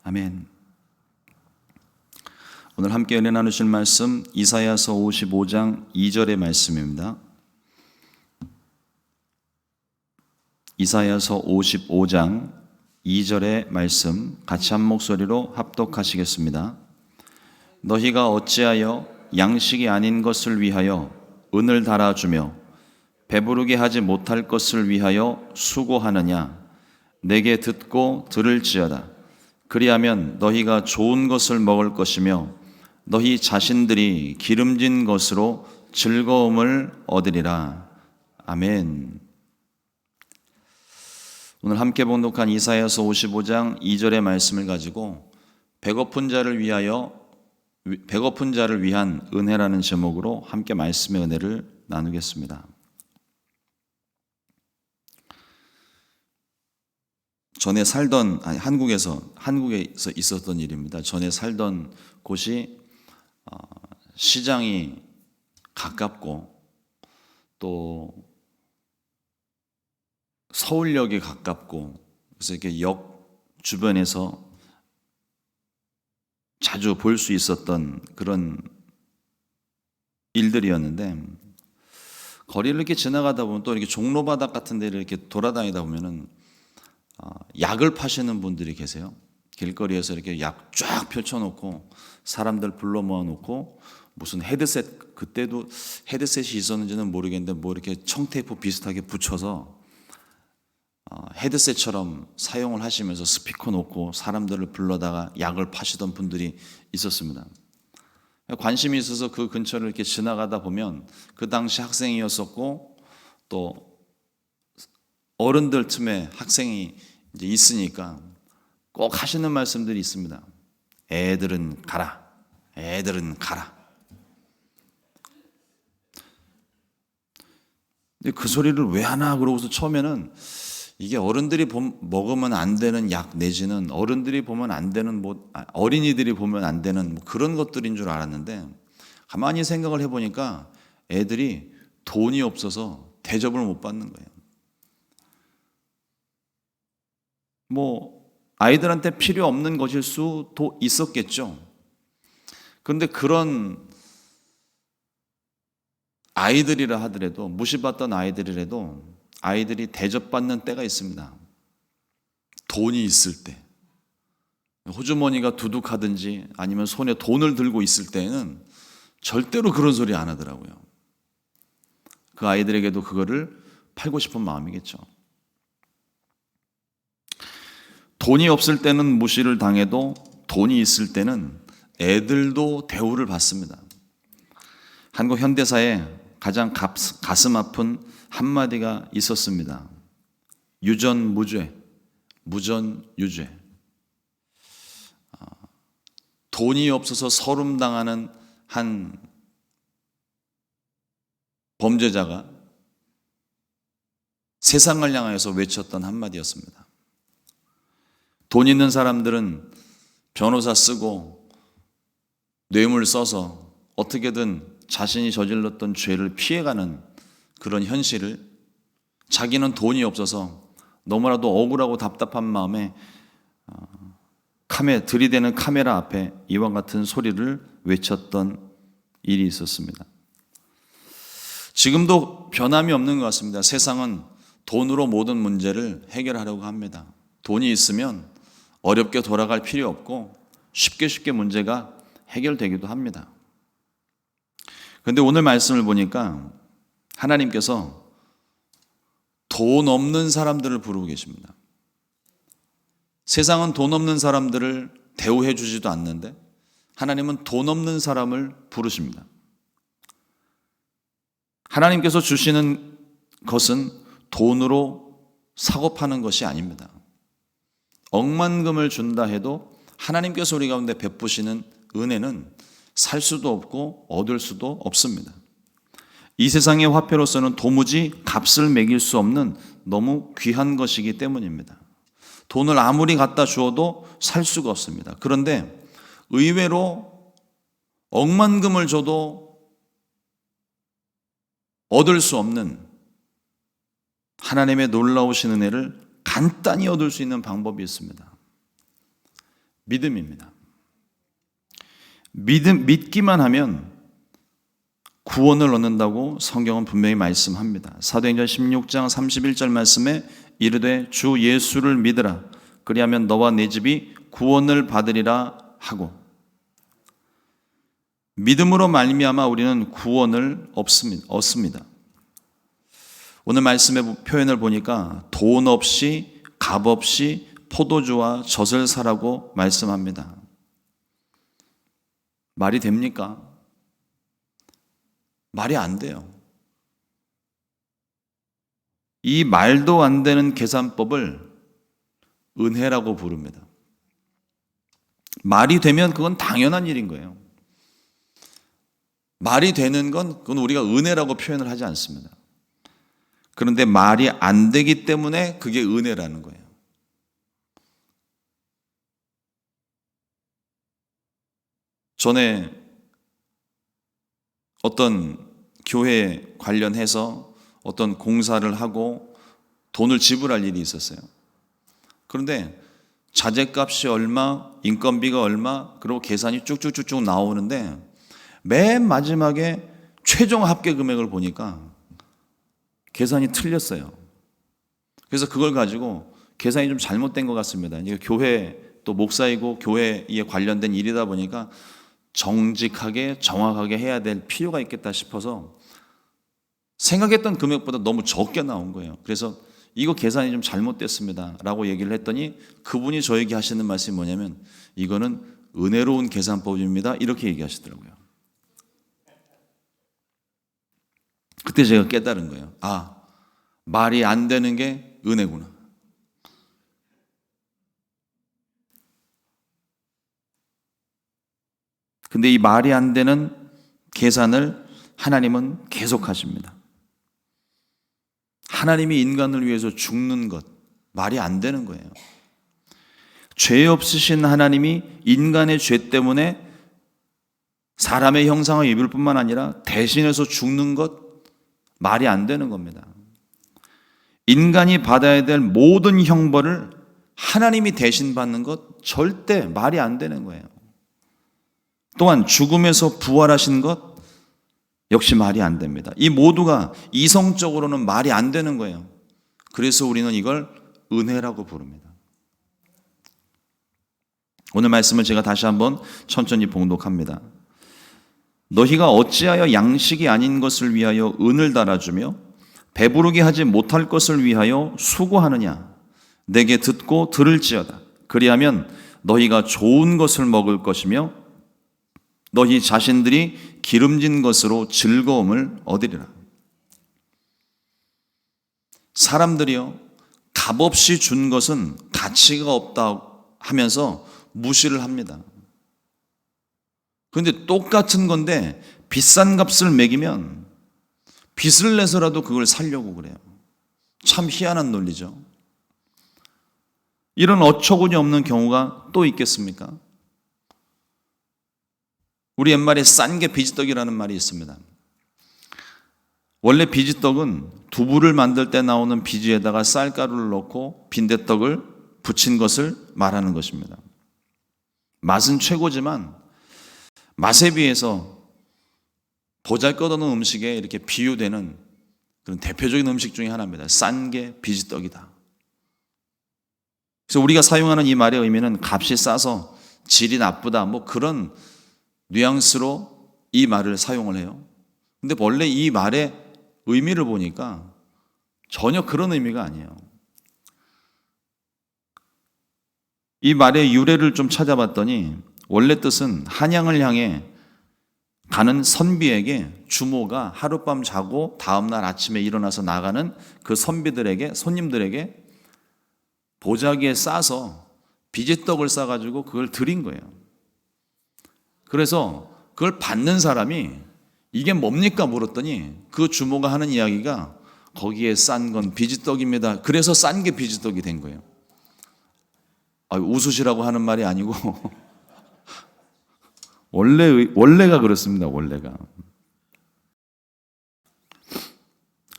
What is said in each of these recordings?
아멘. 오늘 함께 은혜 나누실 말씀 이사야서 55장 2절의 말씀입니다. 이사야서 55장 2절의 말씀 같이 한 목소리로 합독하시겠습니다. 너희가 어찌하여 양식이 아닌 것을 위하여 은을 달아주며 배부르게 하지 못할 것을 위하여 수고하느냐. 내게 듣고 들을지어다. 그리하면 너희가 좋은 것을 먹을 것이며 너희 자신들이 기름진 것으로 즐거움을 얻으리라. 아멘. 오늘 함께 봉독한 이사야서 55장 2절의 말씀을 가지고 배고픈 자를 위한 은혜라는 제목으로 함께 말씀의 은혜를 나누겠습니다. 한국에 있었던 일입니다. 전에 살던 곳이 시장이 가깝고 또 서울역이 가깝고 그래서 이렇게 역 주변에서 자주 볼 수 있었던 그런 일들이었는데, 거리를 이렇게 지나가다 보면 또 이렇게 종로바닥 같은 데를 이렇게 돌아다니다 보면은 약을 파시는 분들이 계세요. 길거리에서 이렇게 약 쫙 펼쳐놓고 사람들 불러 모아놓고 무슨 헤드셋, 그때도 헤드셋이 있었는지는 모르겠는데 뭐 이렇게 청테이프 비슷하게 붙여서 헤드셋처럼 사용을 하시면서 스피커 놓고 사람들을 불러다가 약을 파시던 분들이 있었습니다. 관심이 있어서 그 근처를 이렇게 지나가다 보면 그 당시 학생이었었고 또 어른들 틈에 학생이 이제 있으니까 꼭 하시는 말씀들이 있습니다. 애들은 가라. 애들은 가라. 근데 그 소리를 왜 하나 그러고서 처음에는 이게 어른들이 먹으면 안 되는 약 내지는 어른들이 보면 안 되는 어린이들이 보면 안 되는 그런 것들인 줄 알았는데, 가만히 생각을 해보니까 애들이 돈이 없어서 대접을 못 받는 거예요. 아이들한테 필요 없는 것일 수도 있었겠죠. 그런데 그런 아이들이라 하더라도, 무시받던 아이들이라도 아이들이 대접받는 때가 있습니다. 돈이 있을 때, 호주머니가 두둑하든지 아니면 손에 돈을 들고 있을 때는 절대로 그런 소리 안 하더라고요. 그 아이들에게도 그거를 팔고 싶은 마음이겠죠. 돈이 없을 때는 무시를 당해도 돈이 있을 때는 애들도 대우를 받습니다. 한국 현대사에 가장 가슴 아픈 한마디가 있었습니다. 유전무죄, 무전유죄. 돈이 없어서 서름당하는 한 범죄자가 세상을 향하여서 외쳤던 한마디였습니다. 돈 있는 사람들은 변호사 쓰고 뇌물 써서 어떻게든 자신이 저질렀던 죄를 피해가는 그런 현실을, 자기는 돈이 없어서 너무나도 억울하고 답답한 마음에 들이대는 카메라 앞에 이와 같은 소리를 외쳤던 일이 있었습니다. 지금도 변함이 없는 것 같습니다. 세상은 돈으로 모든 문제를 해결하려고 합니다. 돈이 있으면 어렵게 돌아갈 필요 없고 쉽게 문제가 해결되기도 합니다. 그런데 오늘 말씀을 보니까 하나님께서 돈 없는 사람들을 부르고 계십니다. 세상은 돈 없는 사람들을 대우해 주지도 않는데 하나님은 돈 없는 사람을 부르십니다. 하나님께서 주시는 것은 돈으로 사고 파는 것이 아닙니다. 억만금을 준다 해도 하나님께서 우리 가운데 베푸시는 은혜는 살 수도 없고 얻을 수도 없습니다. 이 세상의 화폐로서는 도무지 값을 매길 수 없는 너무 귀한 것이기 때문입니다. 돈을 아무리 갖다 주어도 살 수가 없습니다. 그런데 의외로 억만금을 줘도 얻을 수 없는 하나님의 놀라우신 은혜를 간단히 얻을 수 있는 방법이 있습니다. 믿음입니다. 믿기만 하면 구원을 얻는다고 성경은 분명히 말씀합니다. 사도행전 16장 31절 말씀에 이르되 주 예수를 믿으라 그리하면 너와 네 집이 구원을 받으리라 하고, 믿음으로 말미암아 우리는 구원을 얻습니다. 오늘 말씀의 표현을 보니까 돈 없이 값 없이 포도주와 젖을 사라고 말씀합니다. 말이 됩니까? 말이 안 돼요. 이 말도 안 되는 계산법을 은혜라고 부릅니다. 말이 되면 그건 당연한 일인 거예요. 말이 되는 건 그건 우리가 은혜라고 표현을 하지 않습니다. 그런데 말이 안 되기 때문에 그게 은혜라는 거예요. 전에 어떤 교회 관련해서 어떤 공사를 하고 돈을 지불할 일이 있었어요. 그런데 자재값이 얼마, 인건비가 얼마, 그리고 계산이 쭉쭉쭉쭉 나오는데 맨 마지막에 최종 합계 금액을 보니까 계산이 틀렸어요. 그래서 그걸 가지고 계산이 좀 잘못된 것 같습니다. 이게 교회 또 목사이고 교회에 관련된 일이다 보니까 정직하게 정확하게 해야 될 필요가 있겠다 싶어서 생각했던 금액보다 너무 적게 나온 거예요. 그래서 이거 계산이 좀 잘못됐습니다 라고 얘기를 했더니 그분이 저에게 하시는 말씀이 뭐냐면 이거는 은혜로운 계산법입니다 이렇게 얘기하시더라고요. 그때 제가 깨달은 거예요. 아, 말이 안 되는 게 은혜구나. 근데 이 말이 안 되는 계산을 하나님은 계속하십니다. 하나님이 인간을 위해서 죽는 것, 말이 안 되는 거예요. 죄 없으신 하나님이 인간의 죄 때문에 사람의 형상을 입을 뿐만 아니라 대신해서 죽는 것, 말이 안 되는 겁니다. 인간이 받아야 될 모든 형벌을 하나님이 대신 받는 것, 절대 말이 안 되는 거예요. 또한 죽음에서 부활하신 것 역시 말이 안 됩니다. 이 모두가 이성적으로는 말이 안 되는 거예요. 그래서 우리는 이걸 은혜라고 부릅니다. 오늘 말씀을 제가 다시 한번 천천히 봉독합니다. 너희가 어찌하여 양식이 아닌 것을 위하여 은을 달아주며 배부르게 하지 못할 것을 위하여 수고하느냐. 내게 듣고 들을지어다. 그리하면 너희가 좋은 것을 먹을 것이며 너희 자신들이 기름진 것으로 즐거움을 얻으리라. 사람들이요, 값없이 준 것은 가치가 없다 하면서 무시를 합니다. 그런데 똑같은 건데 비싼 값을 매기면 빚을 내서라도 그걸 살려고 그래요. 참 희한한 논리죠. 이런 어처구니 없는 경우가 또 있겠습니까? 우리 옛말에 싼 게 비지떡이라는 말이 있습니다. 원래 비지떡은 두부를 만들 때 나오는 비지에다가 쌀가루를 넣고 빈대떡을 부친 것을 말하는 것입니다. 맛은 최고지만 맛에 비해서 보잘것없는 음식에 이렇게 비유되는 그런 대표적인 음식 중에 하나입니다. 싼 게 비지떡이다. 그래서 우리가 사용하는 이 말의 의미는 값이 싸서 질이 나쁘다, 뭐 그런 뉘앙스로 이 말을 사용을 해요. 근데 원래 이 말의 의미를 보니까 전혀 그런 의미가 아니에요. 이 말의 유래를 좀 찾아봤더니 원래 뜻은 한양을 향해 가는 선비에게 주모가 하룻밤 자고 다음날 아침에 일어나서 나가는 그 선비들에게, 손님들에게 보자기에 싸서 비지떡을 싸가지고 그걸 드린 거예요. 그래서 그걸 받는 사람이 이게 뭡니까 물었더니 그 주모가 하는 이야기가 거기에 싼 건 비지떡입니다. 그래서 싼 게 비지떡이 된 거예요. 웃으시라고 하는 말이 아니고 원래가 그렇습니다. 원래가.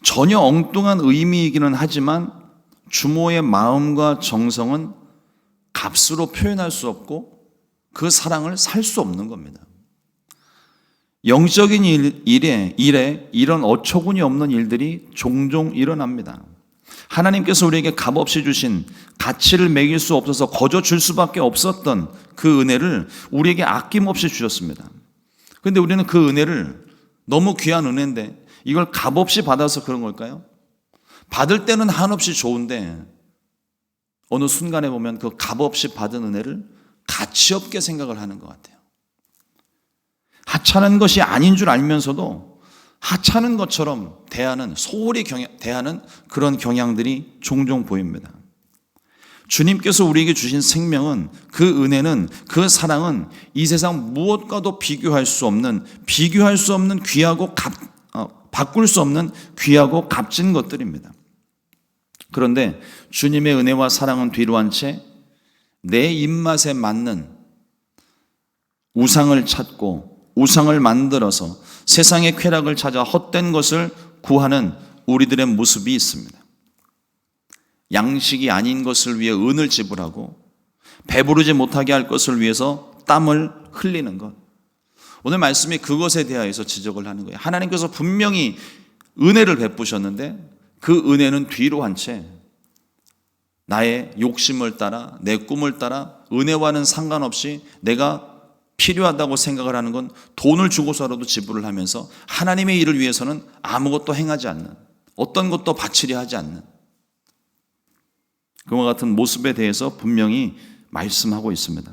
전혀 엉뚱한 의미이기는 하지만 주모의 마음과 정성은 값으로 표현할 수 없고 그 사랑을 살 수 없는 겁니다. 영적인 일에 이런 어처구니 없는 일들이 종종 일어납니다. 하나님께서 우리에게 값없이 주신 가치를 매길 수 없어서 거저 줄 수밖에 없었던 그 은혜를 우리에게 아낌없이 주셨습니다. 그런데 우리는 그 은혜를 너무 귀한 은혜인데 이걸 값없이 받아서 그런 걸까요? 받을 때는 한없이 좋은데 어느 순간에 보면 그 값없이 받은 은혜를 가치 없게 생각을 하는 것 같아요. 하찮은 것이 아닌 줄 알면서도 하찮은 것처럼 소홀히 대하는 그런 경향들이 종종 보입니다. 주님께서 우리에게 주신 생명은, 그 은혜는, 그 사랑은 이 세상 무엇과도 비교할 수 없는 귀하고 바꿀 수 없는 귀하고 값진 것들입니다. 그런데 주님의 은혜와 사랑은 뒤로 한 채 내 입맛에 맞는 우상을 찾고 우상을 만들어서 세상의 쾌락을 찾아 헛된 것을 구하는 우리들의 모습이 있습니다. 양식이 아닌 것을 위해 은을 지불하고 배부르지 못하게 할 것을 위해서 땀을 흘리는 것. 오늘 말씀이 그것에 대하여서 지적을 하는 거예요. 하나님께서 분명히 은혜를 베푸셨는데 그 은혜는 뒤로 한 채 나의 욕심을 따라, 내 꿈을 따라 은혜와는 상관없이 내가 필요하다고 생각을 하는 건 돈을 주고서라도 지불을 하면서 하나님의 일을 위해서는 아무것도 행하지 않는, 어떤 것도 바치려 하지 않는 그와 같은 모습에 대해서 분명히 말씀하고 있습니다.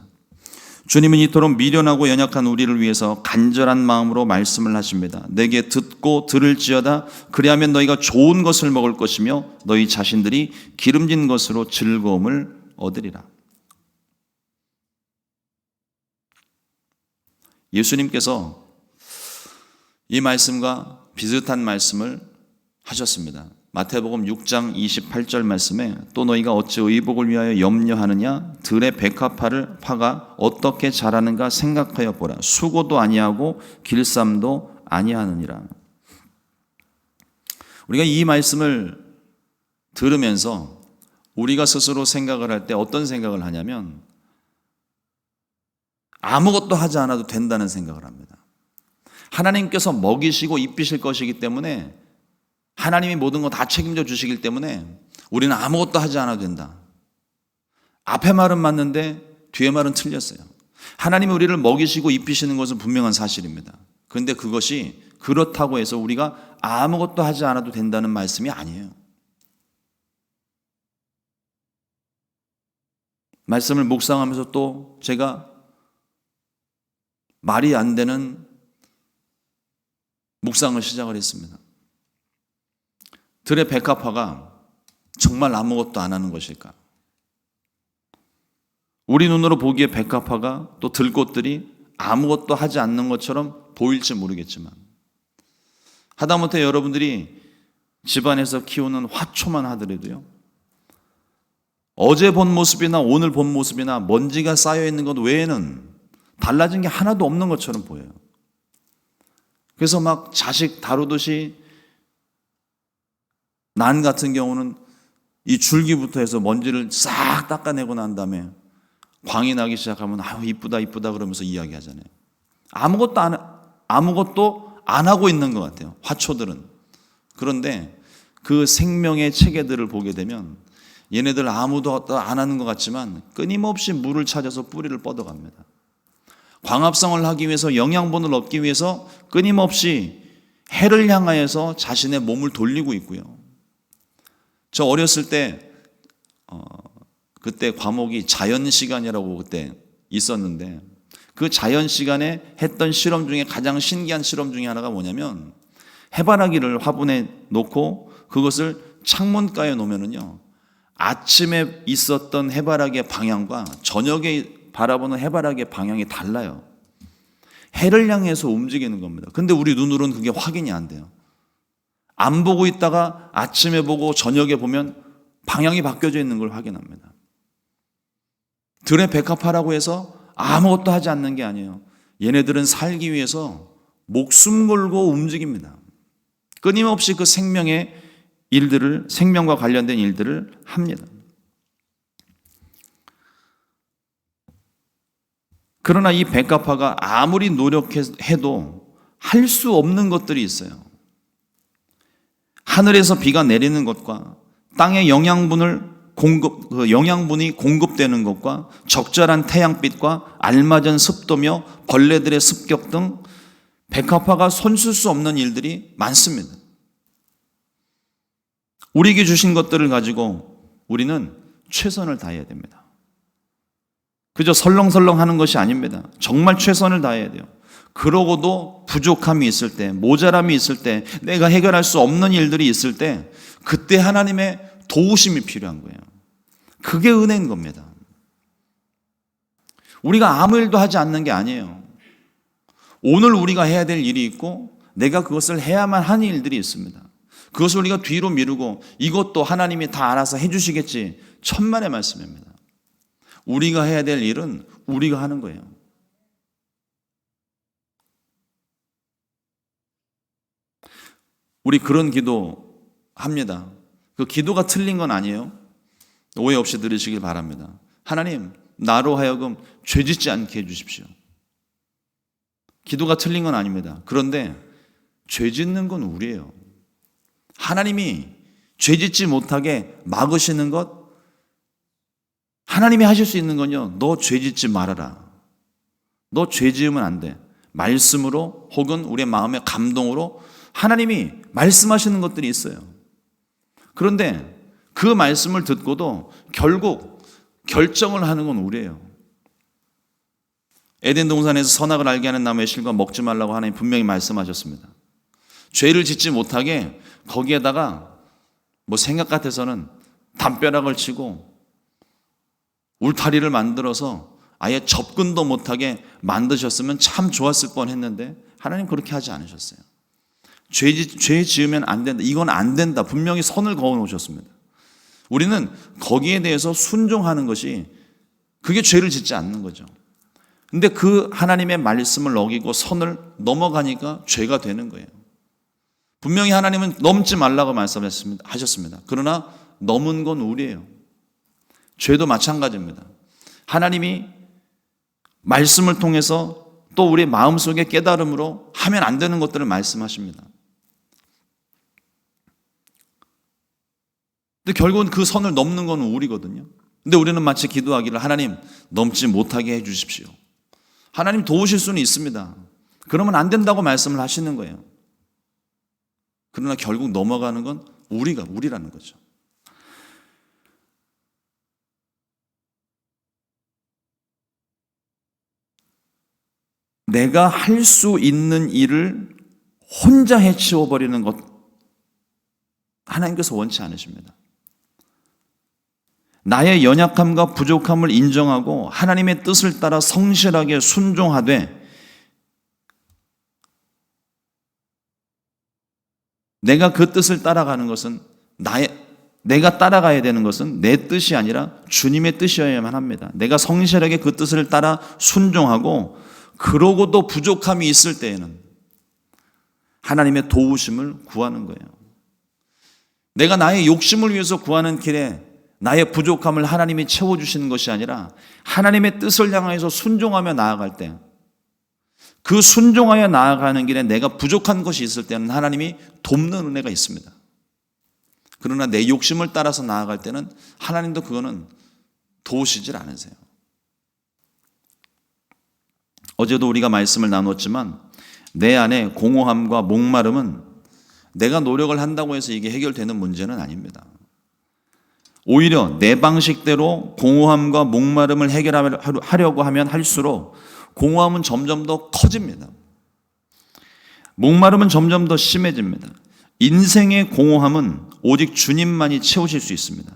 주님은 이토록 미련하고 연약한 우리를 위해서 간절한 마음으로 말씀을 하십니다. 내게 듣고 들을지어다. 그리하면 너희가 좋은 것을 먹을 것이며 너희 자신들이 기름진 것으로 즐거움을 얻으리라. 예수님께서 이 말씀과 비슷한 말씀을 하셨습니다. 마태복음 6장 28절 말씀에 또 너희가 어찌 의복을 위하여 염려하느냐 들의 백합화를 파가 어떻게 자라는가 생각하여 보라. 수고도 아니하고 길쌈도 아니하느니라. 우리가 이 말씀을 들으면서 우리가 스스로 생각을 할 때 어떤 생각을 하냐면 아무것도 하지 않아도 된다는 생각을 합니다. 하나님께서 먹이시고 입히실 것이기 때문에, 하나님이 모든 거 다 책임져 주시기 때문에 우리는 아무것도 하지 않아도 된다. 앞에 말은 맞는데 뒤에 말은 틀렸어요. 하나님이 우리를 먹이시고 입히시는 것은 분명한 사실입니다. 그런데 그것이 그렇다고 해서 우리가 아무것도 하지 않아도 된다는 말씀이 아니에요. 말씀을 묵상하면서 또 제가 말이 안 되는 묵상을 시작을 했습니다. 들의 백합화가 정말 아무것도 안 하는 것일까? 우리 눈으로 보기에 백합화가 또 들꽃들이 아무것도 하지 않는 것처럼 보일지 모르겠지만 하다못해 여러분들이 집안에서 키우는 화초만 하더라도요, 어제 본 모습이나 오늘 본 모습이나 먼지가 쌓여있는 것 외에는 달라진 게 하나도 없는 것처럼 보여요. 그래서 막 자식 다루듯이 난 같은 경우는 이 줄기부터 해서 먼지를 싹 닦아내고 난 다음에 광이 나기 시작하면 아유 이쁘다 그러면서 이야기하잖아요. 아무것도 안 하고 있는 것 같아요, 화초들은. 그런데 그 생명의 체계들을 보게 되면 얘네들 아무도 안 하는 것 같지만 끊임없이 물을 찾아서 뿌리를 뻗어갑니다. 광합성을 하기 위해서, 영양분을 얻기 위해서 끊임없이 해를 향하여서 자신의 몸을 돌리고 있고요. 저 어렸을 때 그때 과목이 자연시간이라고 그때 있었는데 그 자연시간에 했던 실험 중에 가장 신기한 실험 중에 하나가 뭐냐면 해바라기를 화분에 놓고 그것을 창문가에 놓으면은요, 아침에 있었던 해바라기의 방향과 저녁에 바라보는 해바라기의 방향이 달라요. 해를 향해서 움직이는 겁니다. 근데 우리 눈으로는 그게 확인이 안 돼요. 안 보고 있다가 아침에 보고 저녁에 보면 방향이 바뀌어져 있는 걸 확인합니다. 들의 백합화라고 해서 아무것도 하지 않는 게 아니에요. 얘네들은 살기 위해서 목숨 걸고 움직입니다. 끊임없이 그 생명과 관련된 일들을 합니다. 그러나 이 백합화가 아무리 노력해도 할 수 없는 것들이 있어요. 하늘에서 비가 내리는 것과 땅의 영양분이 공급되는 것과 적절한 태양빛과 알맞은 습도며 벌레들의 습격 등 백합화가 손쓸 수 없는 일들이 많습니다. 우리에게 주신 것들을 가지고 우리는 최선을 다해야 됩니다. 그저 설렁설렁 하는 것이 아닙니다. 정말 최선을 다해야 돼요. 그러고도 부족함이 있을 때, 모자람이 있을 때, 내가 해결할 수 없는 일들이 있을 때, 그때 하나님의 도우심이 필요한 거예요. 그게 은혜인 겁니다. 우리가 아무 일도 하지 않는 게 아니에요. 오늘 우리가 해야 될 일이 있고 내가 그것을 해야만 하는 일들이 있습니다. 그것을 우리가 뒤로 미루고 이것도 하나님이 다 알아서 해주시겠지, 천만의 말씀입니다. 우리가 해야 될 일은 우리가 하는 거예요. 우리 그런 기도 합니다. 그 기도가 틀린 건 아니에요. 오해 없이 들으시길 바랍니다. 하나님, 나로 하여금 죄 짓지 않게 해주십시오. 기도가 틀린 건 아닙니다. 그런데 죄 짓는 건 우리예요. 하나님이 죄 짓지 못하게 막으시는 것, 하나님이 하실 수 있는 건요, 너 죄 짓지 말아라. 너 죄 지으면 안 돼. 말씀으로 혹은 우리의 마음의 감동으로 하나님이 말씀하시는 것들이 있어요. 그런데 그 말씀을 듣고도 결국 결정을 하는 건 우리예요. 에덴 동산에서 선악을 알게 하는 나무의 실과 먹지 말라고 하나님 분명히 말씀하셨습니다. 죄를 짓지 못하게 거기에다가 생각 같아서는 담벼락을 치고 울타리를 만들어서 아예 접근도 못하게 만드셨으면 참 좋았을 뻔했는데 하나님 그렇게 하지 않으셨어요. 죄 지으면 안 된다. 이건 안 된다. 분명히 선을 그어 놓으셨습니다. 우리는 거기에 대해서 순종하는 것이, 그게 죄를 짓지 않는 거죠. 근데 그 하나님의 말씀을 어기고 선을 넘어가니까 죄가 되는 거예요. 분명히 하나님은 넘지 말라고 말씀하셨습니다. 그러나 넘은 건 우리예요. 죄도 마찬가지입니다. 하나님이 말씀을 통해서 또 우리 마음속의 깨달음으로 하면 안 되는 것들을 말씀하십니다. 근데 결국은 그 선을 넘는 건 우리거든요. 근데 우리는 마치 기도하기를, 하나님 넘지 못하게 해 주십시오. 하나님 도우실 수는 있습니다. 그러면 안 된다고 말씀을 하시는 거예요. 그러나 결국 넘어가는 건 우리라는 거죠. 내가 할 수 있는 일을 혼자 해치워버리는 것, 하나님께서 원치 않으십니다. 나의 연약함과 부족함을 인정하고 하나님의 뜻을 따라 성실하게 순종하되, 내가 그 뜻을 따라가는 것은 내가 따라가야 되는 것은 내 뜻이 아니라 주님의 뜻이어야만 합니다. 내가 성실하게 그 뜻을 따라 순종하고, 그러고도 부족함이 있을 때에는 하나님의 도우심을 구하는 거예요. 내가 나의 욕심을 위해서 구하는 길에 나의 부족함을 하나님이 채워주시는 것이 아니라 하나님의 뜻을 향해서 순종하며 나아갈 때, 그 순종하여 나아가는 길에 내가 부족한 것이 있을 때는 하나님이 돕는 은혜가 있습니다. 그러나 내 욕심을 따라서 나아갈 때는 하나님도 그거는 도우시질 않으세요. 어제도 우리가 말씀을 나눴지만 내 안에 공허함과 목마름은 내가 노력을 한다고 해서 이게 해결되는 문제는 아닙니다. 오히려 내 방식대로 공허함과 목마름을 해결하려고 하면 할수록 공허함은 점점 더 커집니다. 목마름은 점점 더 심해집니다. 인생의 공허함은 오직 주님만이 채우실 수 있습니다.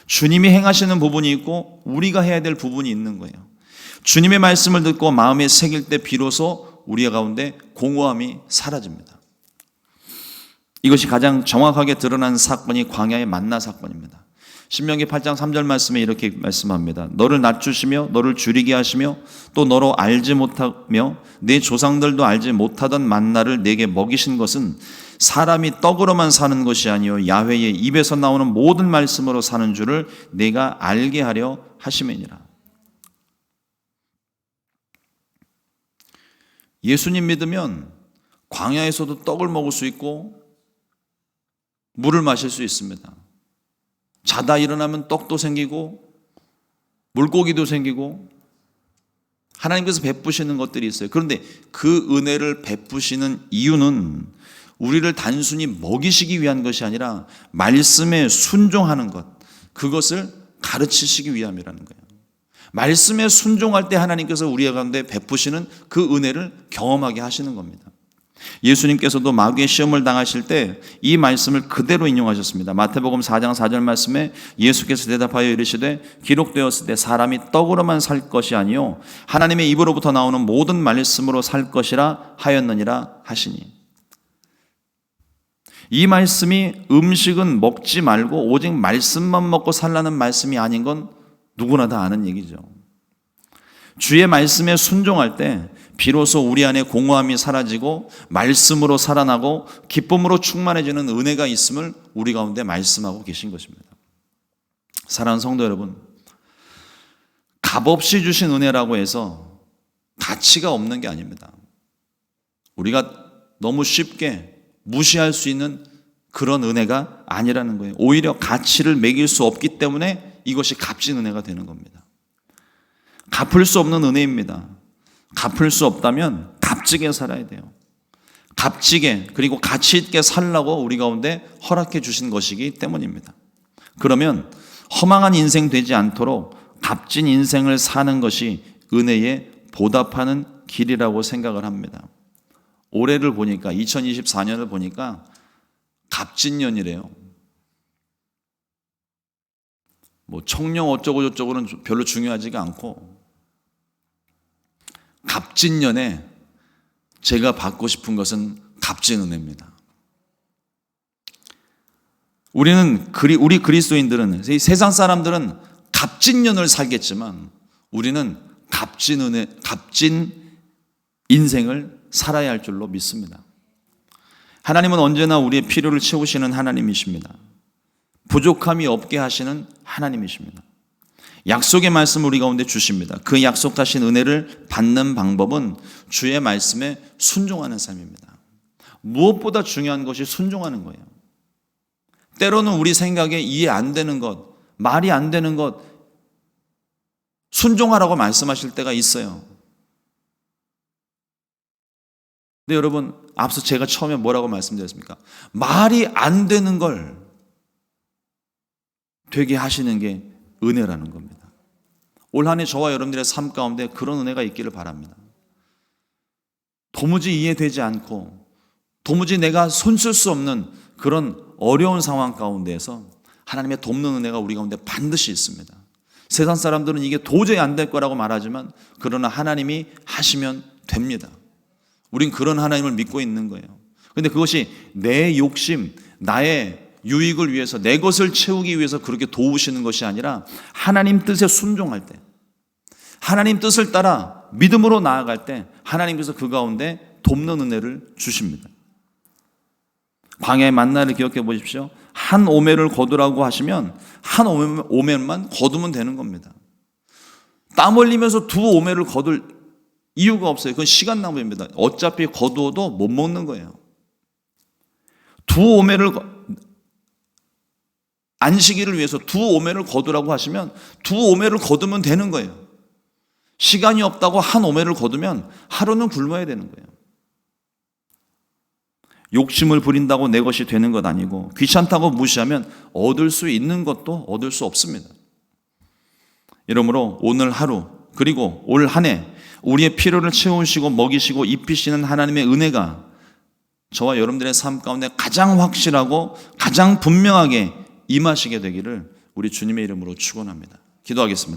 주님이 행하시는 부분이 있고 우리가 해야 될 부분이 있는 거예요. 주님의 말씀을 듣고 마음에 새길 때 비로소 우리 가운데 공허함이 사라집니다. 이것이 가장 정확하게 드러난 사건이 광야의 만나 사건입니다. 신명기 8장 3절 말씀에 이렇게 말씀합니다. 너를 낮추시며 너를 줄이게 하시며 또 너로 알지 못하며 내 조상들도 알지 못하던 만나를 내게 먹이신 것은 사람이 떡으로만 사는 것이 아니요 야훼의 입에서 나오는 모든 말씀으로 사는 줄을 내가 알게 하려 하심이니라. 예수님 믿으면 광야에서도 떡을 먹을 수 있고 물을 마실 수 있습니다. 자다 일어나면 떡도 생기고 물고기도 생기고 하나님께서 베푸시는 것들이 있어요. 그런데 그 은혜를 베푸시는 이유는 우리를 단순히 먹이시기 위한 것이 아니라 말씀에 순종하는 것, 그것을 가르치시기 위함이라는 거예요. 말씀에 순종할 때 하나님께서 우리 가운데 베푸시는 그 은혜를 경험하게 하시는 겁니다. 예수님께서도 마귀의 시험을 당하실 때 이 말씀을 그대로 인용하셨습니다. 마태복음 4장 4절 말씀에 예수께서 대답하여 이르시되 기록되었을 때 사람이 떡으로만 살 것이 아니요 하나님의 입으로부터 나오는 모든 말씀으로 살 것이라 하였느니라 하시니, 이 말씀이 음식은 먹지 말고 오직 말씀만 먹고 살라는 말씀이 아닌 건 누구나 다 아는 얘기죠. 주의 말씀에 순종할 때 비로소 우리 안에 공허함이 사라지고 말씀으로 살아나고 기쁨으로 충만해지는 은혜가 있음을 우리 가운데 말씀하고 계신 것입니다. 사랑하는 성도 여러분, 값없이 주신 은혜라고 해서 가치가 없는 게 아닙니다. 우리가 너무 쉽게 무시할 수 있는 그런 은혜가 아니라는 거예요. 오히려 가치를 매길 수 없기 때문에 이것이 값진 은혜가 되는 겁니다. 갚을 수 없는 은혜입니다. 갚을 수 없다면 값지게 살아야 돼요. 값지게 그리고 가치 있게 살라고 우리 가운데 허락해 주신 것이기 때문입니다. 그러면 허망한 인생 되지 않도록 값진 인생을 사는 것이 은혜에 보답하는 길이라고 생각을 합니다. 올해를 보니까 2024년을 보니까 값진 년이래요. 뭐 청령 어쩌고 저쩌고는 별로 중요하지가 않고 값진 년에 제가 받고 싶은 것은 값진 은혜입니다. 우리 그리스도인들은, 세상 사람들은 값진 년을 살겠지만 우리는 값진 은혜, 값진 인생을 살아야 할 줄로 믿습니다. 하나님은 언제나 우리의 필요를 채우시는 하나님이십니다. 부족함이 없게 하시는 하나님이십니다. 약속의 말씀을 우리 가운데 주십니다. 그 약속하신 은혜를 받는 방법은 주의 말씀에 순종하는 삶입니다. 무엇보다 중요한 것이 순종하는 거예요. 때로는 우리 생각에 이해 안 되는 것, 말이 안 되는 것, 순종하라고 말씀하실 때가 있어요. 근데 여러분, 앞서 제가 처음에 뭐라고 말씀드렸습니까? 말이 안 되는 걸 되게 하시는 게 은혜라는 겁니다. 올 한 해 저와 여러분들의 삶 가운데 그런 은혜가 있기를 바랍니다. 도무지 이해되지 않고 도무지 내가 손쓸 수 없는 그런 어려운 상황 가운데에서 하나님의 돕는 은혜가 우리 가운데 반드시 있습니다. 세상 사람들은 이게 도저히 안 될 거라고 말하지만 그러나 하나님이 하시면 됩니다. 우린 그런 하나님을 믿고 있는 거예요. 그런데 그것이 내 욕심, 나의 유익을 위해서, 내 것을 채우기 위해서 그렇게 도우시는 것이 아니라 하나님 뜻에 순종할 때, 하나님 뜻을 따라 믿음으로 나아갈 때 하나님께서 그 가운데 돕는 은혜를 주십니다. 광야의 만나를 기억해 보십시오. 한 오멜을 거두라고 하시면 한 오멜만 거두면 되는 겁니다. 땀 흘리면서 두 오멜을 거둘 이유가 없어요. 그건 시간 낭비입니다. 어차피 거두어도 못 먹는 거예요. 두 오멜을 안식일을 위해서 두 오멜을 거두라고 하시면 두 오멜을 거두면 되는 거예요. 시간이 없다고 한 오멜을 거두면 하루는 굶어야 되는 거예요. 욕심을 부린다고 내 것이 되는 것 아니고 귀찮다고 무시하면 얻을 수 있는 것도 얻을 수 없습니다. 이러므로 오늘 하루 그리고 올 한 해 우리의 필요를 채우시고 먹이시고 입히시는 하나님의 은혜가 저와 여러분들의 삶 가운데 가장 확실하고 가장 분명하게 임하시게 되기를 우리 주님의 이름으로 축원합니다. 기도하겠습니다.